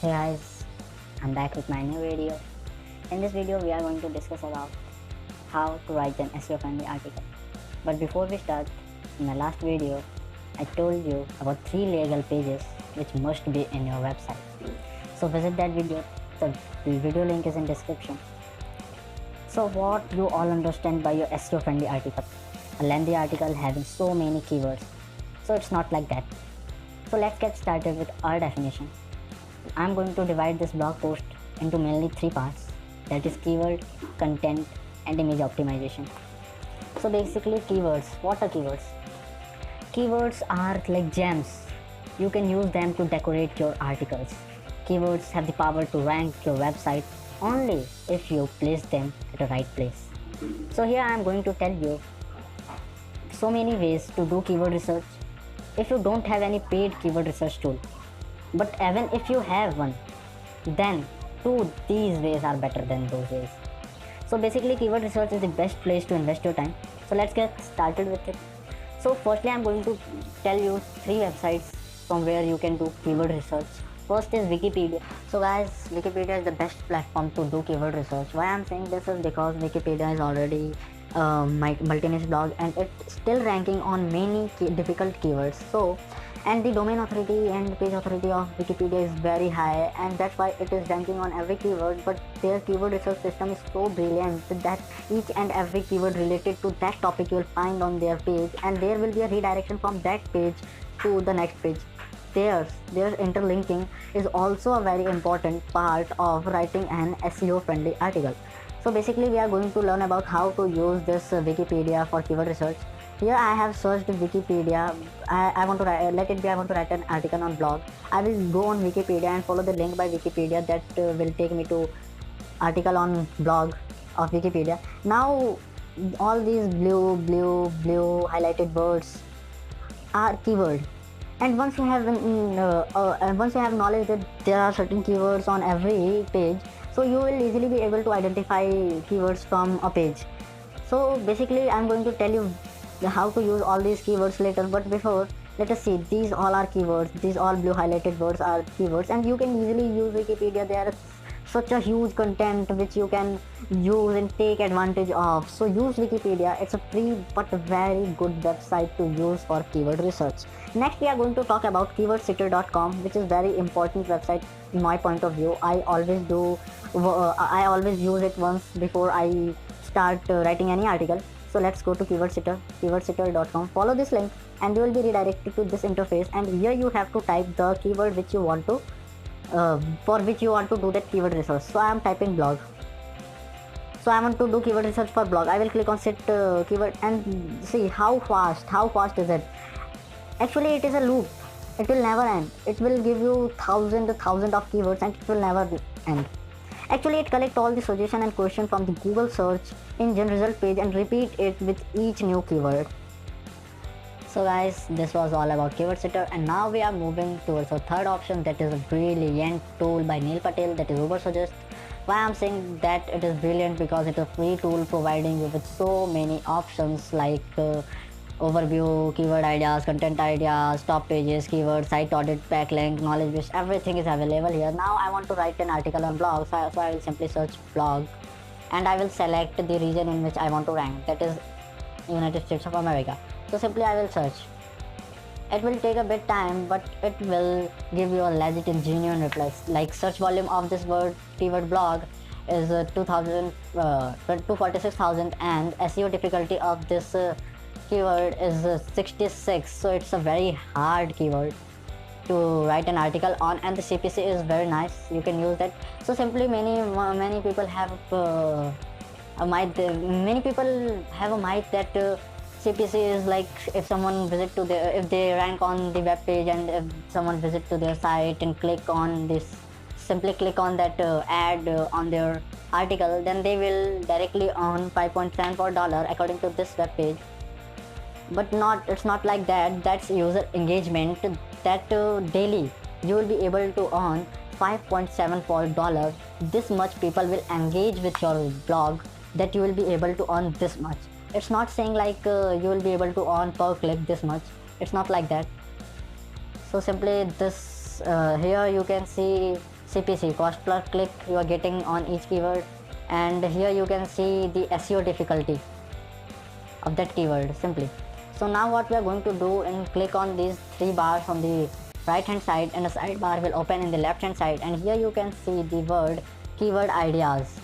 Hey guys, I'm back with my new video. In this video, we are going to discuss about how to write an SEO friendly article. But before we start, in my last video, I told you about 3 legal pages which must be in your website. So visit that video. The video link is in description. So what you all understand by your SEO friendly article? A lengthy article having so many keywords. So it's not like that. So let's get started with our definition. I'm going to divide this blog post into mainly 3 parts, that is keyword, content and image optimization. So basically keywords. What are keywords? Keywords are like gems. You can use them to decorate your articles. Keywords have the power to rank your website only if you place them at the right place. So here I am going to tell you so many ways to do keyword research if you don't have any paid keyword research tool. But even if you have one, then these ways are better than those ways. So basically keyword research is the best place to invest your time. So let's get started with it. So firstly I'm going to tell you 3 websites from where you can do keyword research. First is Wikipedia. So guys, Wikipedia is the best platform to do keyword research. Why I'm saying this is because Wikipedia is already my multi-niche blog and it's still ranking on many difficult keywords. So and the domain authority and page authority of Wikipedia is very high, and that's why it is ranking on every keyword. But their keyword research system is so brilliant that each and every keyword related to that topic you will find on their page, and there will be a redirection from that page to the next page. Their interlinking is also a very important part of writing an SEO friendly article. So basically we are going to learn about how to use this Wikipedia for keyword research. Here I have searched Wikipedia. I want to write, let it be I want to write an article on blog. I will go on Wikipedia and follow the link by Wikipedia that will take me to article on blog of Wikipedia. Now all these blue highlighted words are keyword. And once you have knowledge that there are certain keywords on every page, so you will easily be able to identify keywords from a page. So basically I'm going to tell you how to use all these keywords later, but before let us see, these all are keywords, these all blue highlighted words are keywords, and you can easily use Wikipedia. There is such a huge content which you can use and take advantage of. So use Wikipedia. It's a free but very good website to use for keyword research. Next we are going to talk about keywordsitter.com, which is very important website in my point of view. I always use it once before I start writing any article. So let's go to keywordsitter.com. Follow this link and you will be redirected to this interface, and here you have to type the keyword which you want to for which you want to do that keyword research. So I am typing blog. So I want to do keyword research for blog. I will click on set keyword and see how fast is it. Actually it is a loop. It will never end. It will give you thousands of keywords and it will never end. Actually it collects all the suggestion and question from the Google search engine result page and repeat it with each new keyword. So guys, this was all about KeywordSitter, and now we are moving towards the third option, that is a brilliant tool by Neil Patel, that is Ubersuggest. Why I'm saying that it is brilliant? Because it's a free tool providing you with so many options like overview, keyword ideas, content ideas, top pages, keywords, site audit, backlink, knowledge base, everything is available here. Now I want to write an article on blog, so I will simply search blog and I will select the region in which I want to rank, that is United States of America. So simply I will search. It will take a bit time, but it will give you a legit and genuine replies. Like search volume of this keyword blog is 246,000 and SEO difficulty of this keyword is 66. So it's a very hard keyword to write an article on, and the CPC is very nice. You can use that. So simply many people have a myth. Many people have a myth that CPC is like if someone if they rank on the web page and if someone visit to their site and click on this, simply click on that ad on their article, then they will directly earn $5.74 according to this web page. But it's not like that. That's user engagement. That daily you will be able to earn $5.74. This much people will engage with your blog that you will be able to earn this much. It's not saying like you will be able to earn per click this much. It's not like that. So simply this here you can see CPC, cost per click you are getting on each keyword, and here you can see the SEO difficulty of that keyword simply. So now what we are going to do is click on these three bars on the right hand side, and a sidebar will open in the left hand side, and here you can see the word keyword ideas.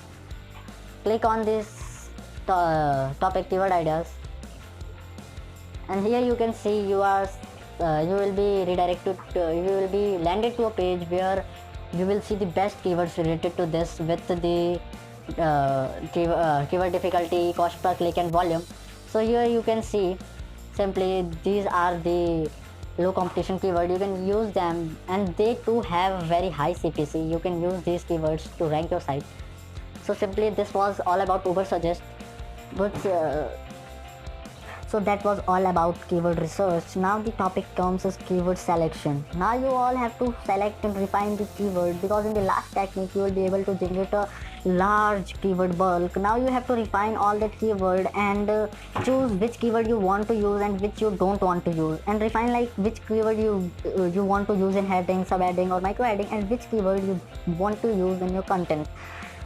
Click on this topic keyword ideas, and here you can see you will be redirected you will be landed to a page where you will see the best keywords related to this with the keyword difficulty, cost per click and volume. So here you can see simply these are the low competition keyword. You can use them, and they too have very high CPC. You can use these keywords to rank your site. So simply this was all about Ubersuggest, but so that was all about keyword research. Now the topic comes as keyword selection. Now you all have to select and refine the keyword, because in the last technique you will be able to generate a large keyword bulk. Now you have to refine all that keyword and choose which keyword you want to use and which you don't want to use, and refine like which keyword you want to use in heading, subheading or micro heading, and which keyword you want to use in your content.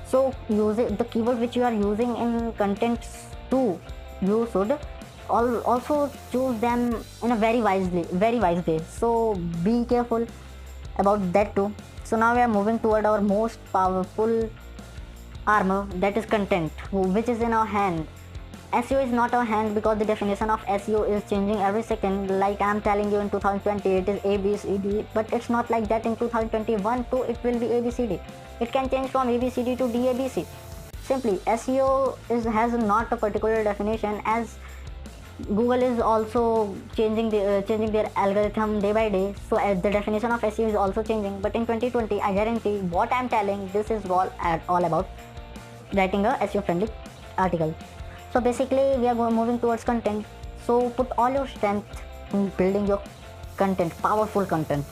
So use it, the keyword which you are using in contents too, you should also choose them in a very wise way. So be careful about that too. So now we are moving toward our most powerful armor, that is content, which is in our hand. SEO is not our hand, because the definition of SEO is changing every second. Like I am telling you, in 2020 it is ABCD, but it's not like that in 2021 too. It will be ABCD. It can change from ABCD to DABC. Simply SEO has not a particular definition, as Google is also changing their algorithm day by day. So the definition of SEO is also changing. But in 2020, I guarantee what I am telling, this is all about writing a SEO friendly article. So basically we are moving towards content. So put all your strength in building your content, powerful content.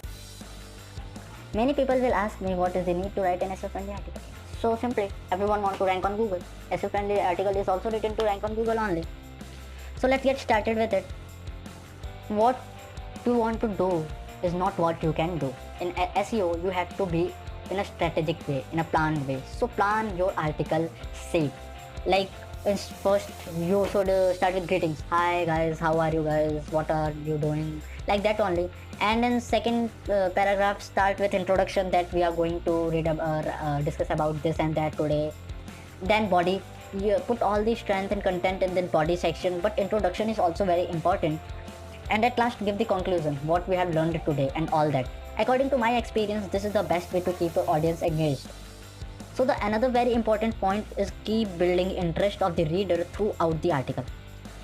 Many people will ask me, what is the need to write an SEO friendly article? So simply, everyone wants to rank on Google. SEO friendly article is also written to rank on Google only. So let's get started with it. What you want to do is not what you can do. In SEO, you have to be in a strategic way, in a planned way. So plan your article safe. Like first you should start with greetings. Hi guys, how are you guys? What are you doing? Like that only. And then second paragraph start with introduction, that we are going to discuss about this and that today. Then body. You put all the strength and content in the body section, but introduction is also very important. And at last give the conclusion, what we have learned today and all that. According to my experience, this is the best way to keep your audience engaged. So the another very important point is keep building interest of the reader throughout the article.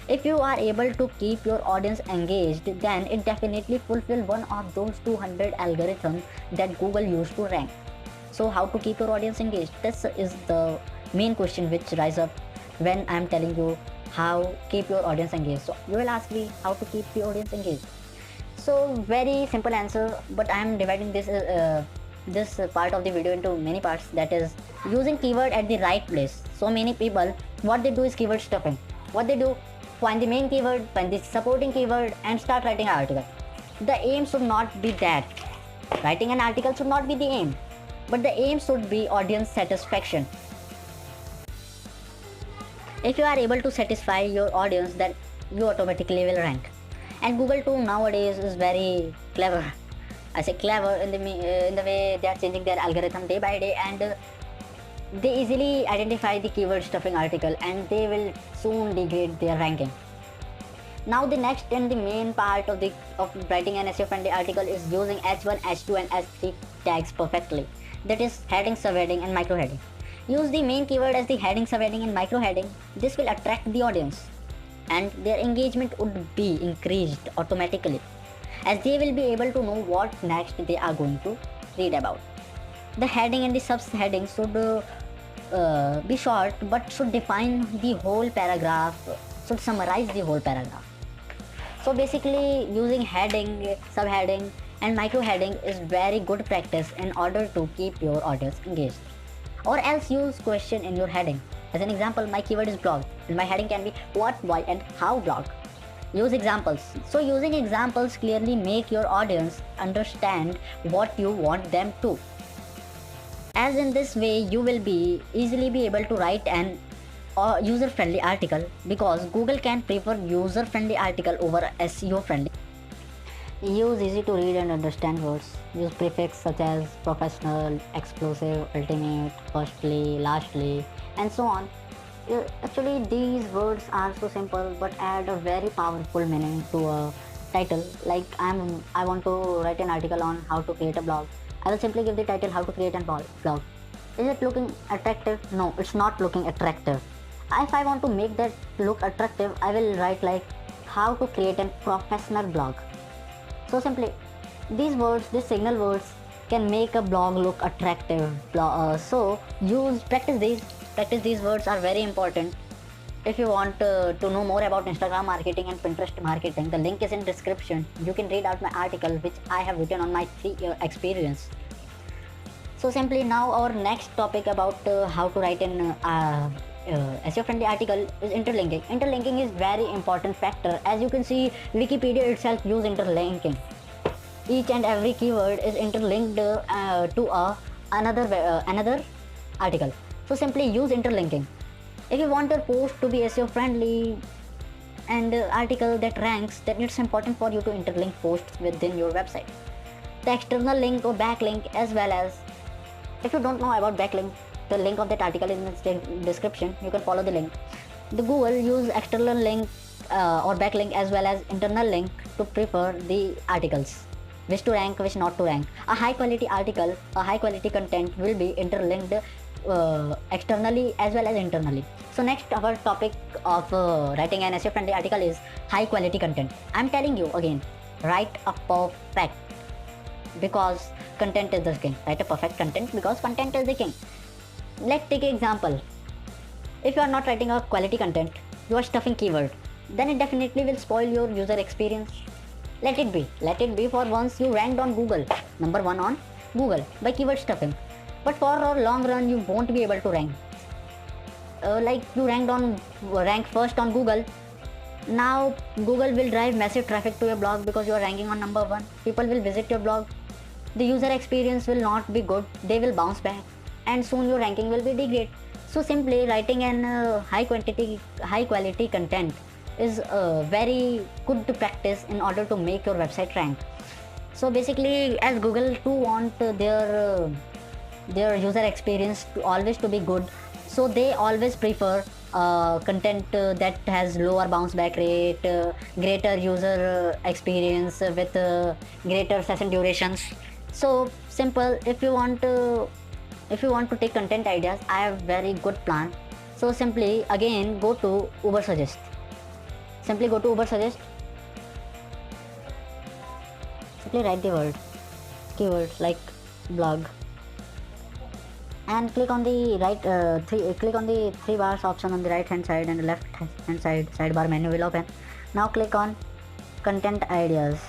If you are able to keep your audience engaged, then it definitely fulfill one of those 200 algorithms that Google used to rank. So how to keep your audience engaged? This is the main question which rise up when I am telling you how keep your audience engaged. So you will ask me how to keep the audience engaged. So very simple answer, but I am dividing this part of the video into many parts, that is using keyword at the right place. So many people, what they do is keyword stuffing. What they do, find the main keyword, find the supporting keyword and start writing an article. The aim should not be that. Writing an article should not be the aim, but the aim should be audience satisfaction. If you are able to satisfy your audience, then you automatically will rank. And Google too nowadays is very clever. I say clever in the way they are changing their algorithm day by day, and they easily identify the keyword stuffing article, and they will soon degrade their ranking. Now the next and the main part of writing an SEO friendly article is using H1, H2 and H3 tags perfectly. That is heading, subheading and micro heading. Use the main keyword as the heading, subheading and micro heading. This will attract the audience, and their engagement would be increased automatically, as they will be able to know what next they are going to read about. The heading and the subheading should be short, but should define the whole paragraph, should summarize the whole paragraph. So basically using heading, subheading and micro heading is very good practice in order to keep your audience engaged. Or else use question in your heading. As an example, my keyword is blog and my heading can be what, why and how blog. Use examples. So using examples clearly make your audience understand what you want them to. as in this way you will be easily be able to write an user-friendly article, because Google can prefer user-friendly article over SEO-friendly. Use easy to read and understand words. Use prefix such as professional, exclusive, ultimate, firstly, lastly, and so on. Actually, these words are so simple but add a very powerful meaning to a title. Like I want to write an article on how to create a blog. I will simply give the title how to create a blog. Is it looking attractive? No, it's not looking attractive. If I want to make that look attractive, I will write like how to create a professional blog. So simply, these words, these signal words can make a blog look attractive. So practice these. Practice these words are very important. If you want to know more about Instagram marketing and Pinterest marketing, the link is in description. You can read out my article which I have written on my 3-year experience. So simply now our next topic about how to write an SEO friendly article is interlinking. Interlinking is very important factor. As you can see, Wikipedia itself use interlinking. Each and every keyword is interlinked to another article. So simply use interlinking. If you want your post to be SEO friendly and article that ranks, then it's important for you to interlink posts within your website. The external link or backlink, as well as, if you don't know about backlink, the link of that article is in the description. You can follow the link. The Google use external link or backlink as well as internal link to prefer the articles, which to rank, which not to rank. A high quality article, a high quality content will be interlinked externally as well as internally. So next, our topic of writing an SEO friendly article is high quality content. I'm telling you again, write a perfect, because content is the king. Write a perfect content because content is the king. Let's take an example. If you are not writing a quality content, you are stuffing keyword, then it definitely will spoil your user experience. Let it be for once you ranked on Google, number 1 on Google by keyword stuffing. But for a long run, you won't be able to rank. Like you rank first on Google. Now Google will drive massive traffic to your blog because you are ranking on number 1. People will visit your blog. The user experience will not be good. They will bounce back, and soon your ranking will be degrade. So simply writing an high quality content is very good to practice in order to make your website rank. So basically, as Google too want their user experience to always to be good, so they always prefer content that has lower bounce back rate, greater user experience with greater session durations. So simple. If you want to take content ideas, I have very good plan. So simply again go to Ubersuggest. Simply go to Ubersuggest. Simply write the keywords like blog, and click on the click on the 3 bars option on the right hand side, and the left hand side sidebar menu will open. Now click on content ideas.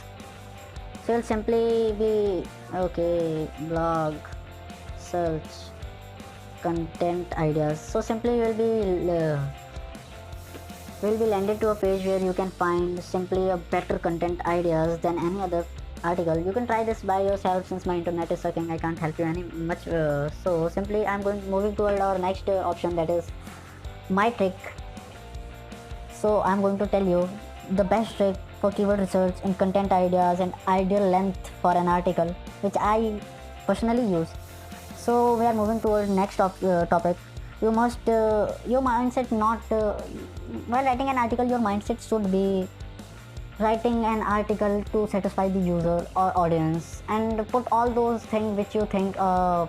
So you'll simply be blog, search content ideas. So simply will be landed to a page where you can find simply a better content ideas than any other article. You can try this by yourself. Since my internet is sucking, I can't help you any much. So simply I'm moving toward our next option, that is my trick. So I'm going to tell you the best trick for keyword research and content ideas and ideal length for an article, which I personally use. So we are moving toward next topic. You must your mindset not while writing an article, your mindset should be writing an article to satisfy the user or audience, and put all those things which you think a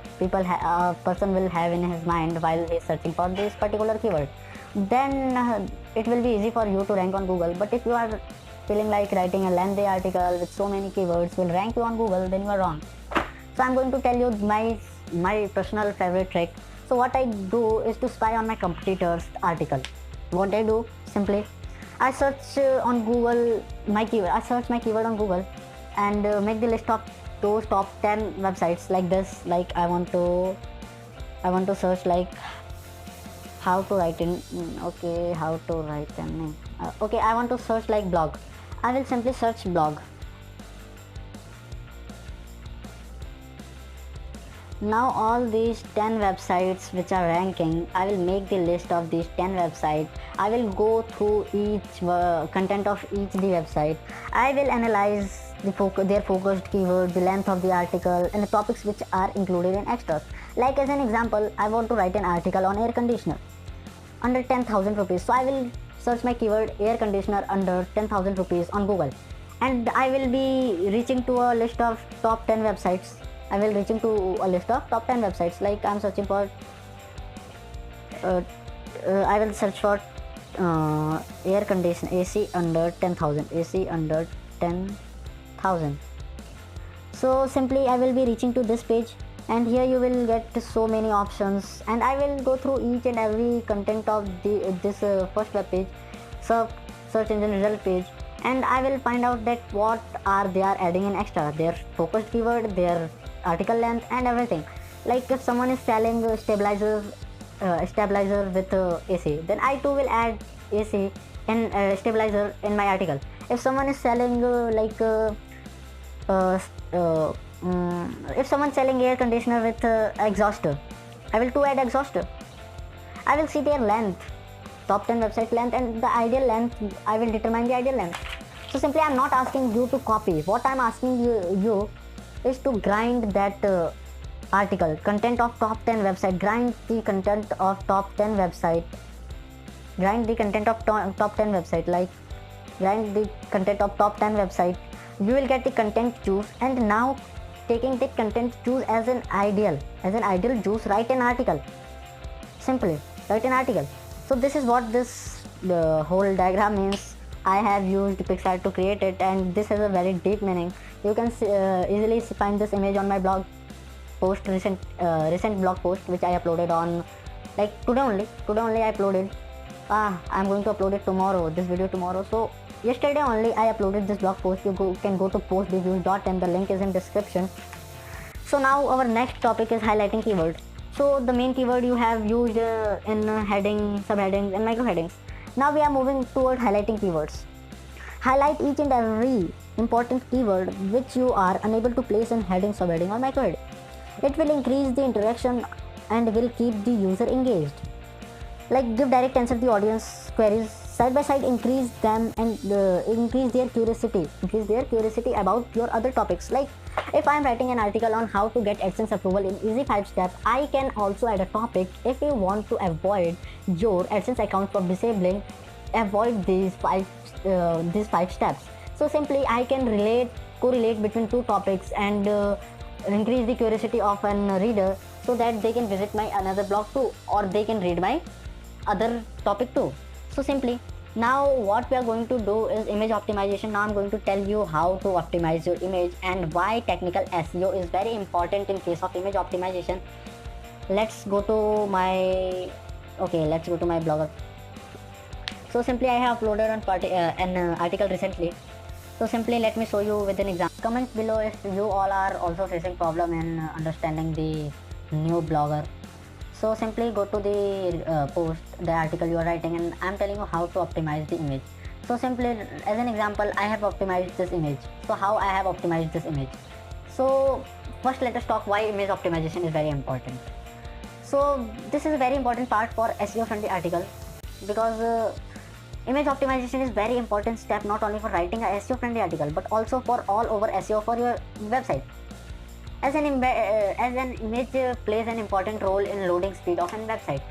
person will have in his mind while he's searching for this particular keyword. Then it will be easy for you to rank on Google. But if you are feeling like writing a lengthy article with so many keywords will rank you on Google, then you are wrong. So I'm going to tell you my personal favorite trick. So what I do is to spy on my competitors' article. What I do, simply I search on Google my keyword. I search my keyword on Google and make the list of those top 10 websites like this. Like I want to search like how to write in how to write in I want to search like blog. I will simply search blog. Now all these 10 websites which are ranking, I will make the list of these 10 websites. I will go through each content of each the website. I will analyze their focused keyword, the length of the article, and the topics which are included in extras. Like as an example, I want to write an article on air conditioner under 10,000 rupees. So I will search my keyword air conditioner under 10,000 rupees on Google, and I will be reaching to a list of top 10 websites. I will reaching to a list of top 10 websites. Like I'm searching for I will search for air conditioner AC under 10,000, AC under 10,000. So simply I will be reaching to this page, and here you will get so many options, and I will go through each and every content of this first web page, search engine result page, and I will find out that what are they are adding in extra, their focused keyword, their article length, and everything. Like if someone is selling stabilizer with AC, then I too will add AC and stabilizer in my article. If someone is selling if someone selling air conditioner with exhauster, I will too add exhauster. I will see their length, top 10 website length, and the ideal length. I will determine the ideal length. So simply I'm not asking you to copy. What I'm asking you is to grind that article, content of top 10 website, grind the content of top 10 website, grind the content of top 10 website, like grind the content of top 10 website. You will get the content juice, and now taking the content juice as an ideal juice, write an article. Simply write an article. So this is what this whole diagram means. I have used Pixar to create it, and this has a very deep meaning. You can easily find this image on my blog post, recent blog post which I uploaded on like today only I uploaded. I'm going to upload it tomorrow, this video tomorrow. So yesterday only I uploaded this blog post. You can go to postreviews.in, the link is in description. So now our next topic is highlighting keywords. So the main keyword you have used in heading, subheadings, and micro headings. Now we are moving toward highlighting keywords. Highlight each and every important keyword which you are unable to place in heading, subheading, or micro heading. It will increase the interaction and will keep the user engaged. Like give direct answer to the audience queries, side by side increase them, and increase their curiosity about your other topics. Like if I am writing an article on how to get AdSense approval in easy 5 steps, I can also add a topic. If you want to avoid your AdSense account from disabling, avoid these five steps. So simply I can correlate between two topics and increase the curiosity of an reader, so that they can visit my another blog too, or they can read my other topic too. So simply now what we are going to do is image optimization. Now I'm going to tell you how to optimize your image and why technical SEO is very important in case of image optimization. Let's go to my blogger. So simply I have uploaded an article recently. So simply let me show you with an example. Comment below if you all are also facing problem in understanding the new blogger. So simply go to the post, the article you are writing, and I'm telling you how to optimize the image. So simply as an example, I have optimized this image. So how I have optimized this image? So first let us talk why image optimization is very important. So this is a very important part for SEO friendly article, because image optimization is very important step not only for writing a SEO friendly article but also for all over SEO for your website. As an image plays an important role in loading speed of a website.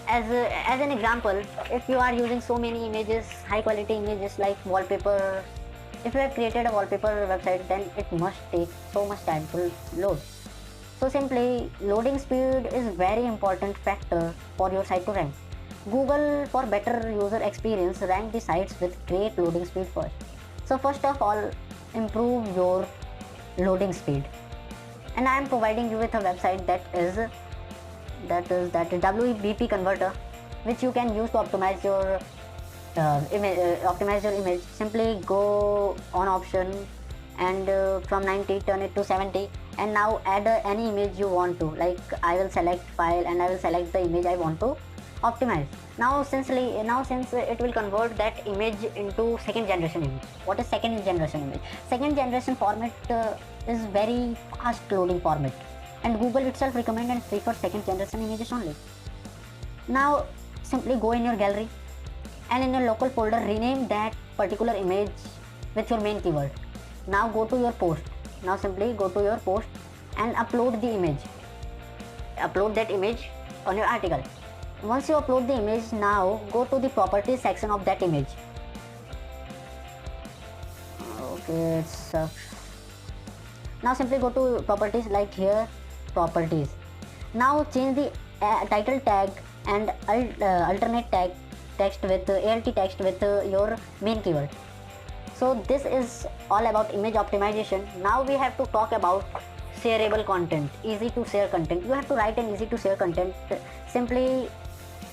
As an example, if you are using so many images, high quality images like wallpaper, if you have created a wallpaper website, then it must take so much time to load. So simply loading speed is very important factor for your site to rank. Google, for better user experience, rank the sites with great loading speed first. So first of all, improve your loading speed. And I am providing you with a website that is WebP converter, which you can use to optimize your image. Simply go on option and from 90 turn it to 70, and now add any image you want to. Like I will select file and I will select the image I want to optimize. Now since it will convert that image into second generation image. What is second generation image? Second generation format is very fast loading format. and Google itself recommend and prefer second generation images only. Now simply go in your gallery and in your local folder rename that particular image with your main keyword. Now go to your post. Now simply go to your post and upload the image. Upload that image on your article. Once you upload the image, now go to the properties section of that image. Okay, it sucks. Now simply go to properties, like here, properties. Now change the title tag and alternate tag text with alt text with your main keyword. So this is all about image optimization. Now we have to talk about shareable content, easy to share content. You have to write an easy to share content. Simply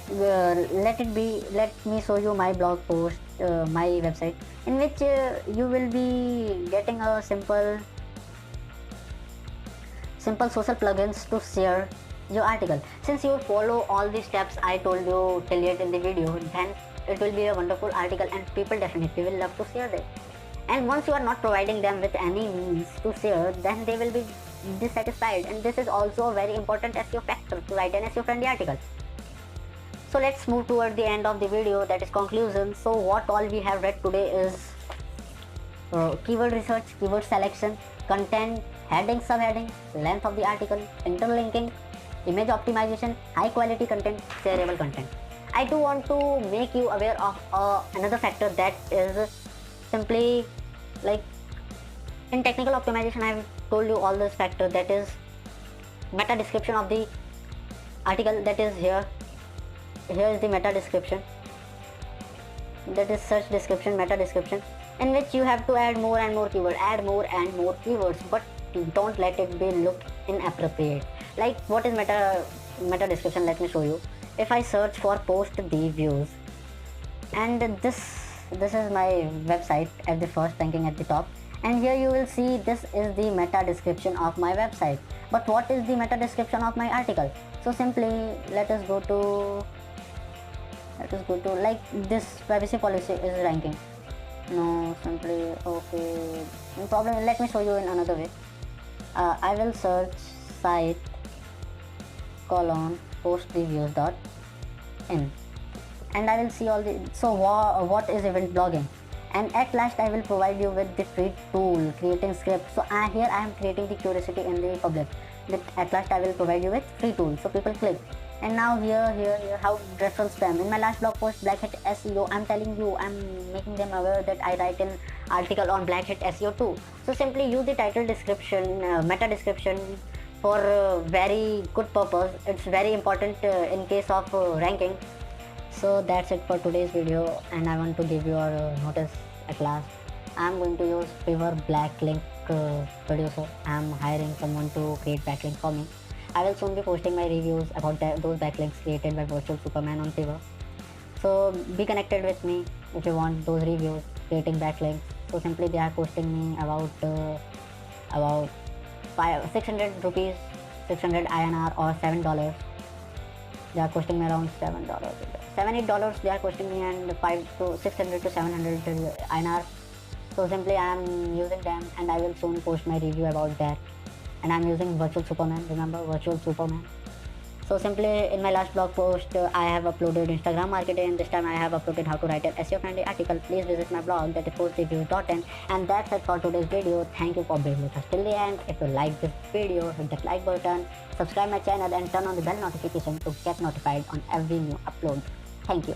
let me show you my blog post, my website, in which you will be getting a simple social plugins to share your article. Since you follow all the steps I told you till yet in the video, then it will be a wonderful article and people definitely will love to share it. And once you are not providing them with any means to share, then they will be dissatisfied, and this is also a very important SEO factor to write an SEO friendly article. So let's move toward the end of the video, that is conclusion. So what all we have read today is keyword research, keyword selection, content, heading, subheading, length of the article, interlinking, image optimization, high quality content, shareable content. I do want to make you aware of another factor, that is simply like in technical optimization. I have told you all this factor, that is meta description of the article, that is here is the meta description, that is search description, meta description, in which you have to add more and more keywords, but don't let it be look inappropriate. Like what is meta description? Let me show you. If I search for post the views, and this is my website at the first ranking at the top, and here you will see this is the meta description of my website. But what is the meta description of my article? So simply let us go to like this privacy policy is ranking. No, simply okay, no problem. Let me show you in another way. I will search site postreviews.in, and I will see all the. So what is event blogging? And at last I will provide you with the free tool, creating script. So here I am creating the curiosity in the public. At last I will provide you with free tool, so people click. And now here how reference spam. In my last blog post, Black Hat SEO, I'm telling you, I'm making them aware that I write an article on Black Hat SEO too. So simply use the title description, meta description for very good purpose. It's very important in case of ranking. So that's it for today's video, and I want to give you a notice at last. I'm going to use Fiverr backlink producer. I'm hiring someone to create backlink for me. I will soon be posting my reviews about those backlinks created by Virtual Superman on Fiverr. So be connected with me if you want those reviews creating backlinks. So simply they are costing me about 600 rupees, 600 INR or $7. They are costing me around $7, $8 they are costing me, and 600 to 700 INR. So simply I am using them, and I will soon post my review about that. And I'm using Virtual Superman, remember Virtual Superman. So simply in my last blog post I have uploaded Instagram marketing, and this time I have uploaded how to write an SEO friendly article. Please visit my blog, that is postreviews.in. And that's it for today's video. Thank you for being with us till the end. If you like this video, hit that like button, subscribe my channel and turn on the bell notification to get notified on every new upload. Thank you.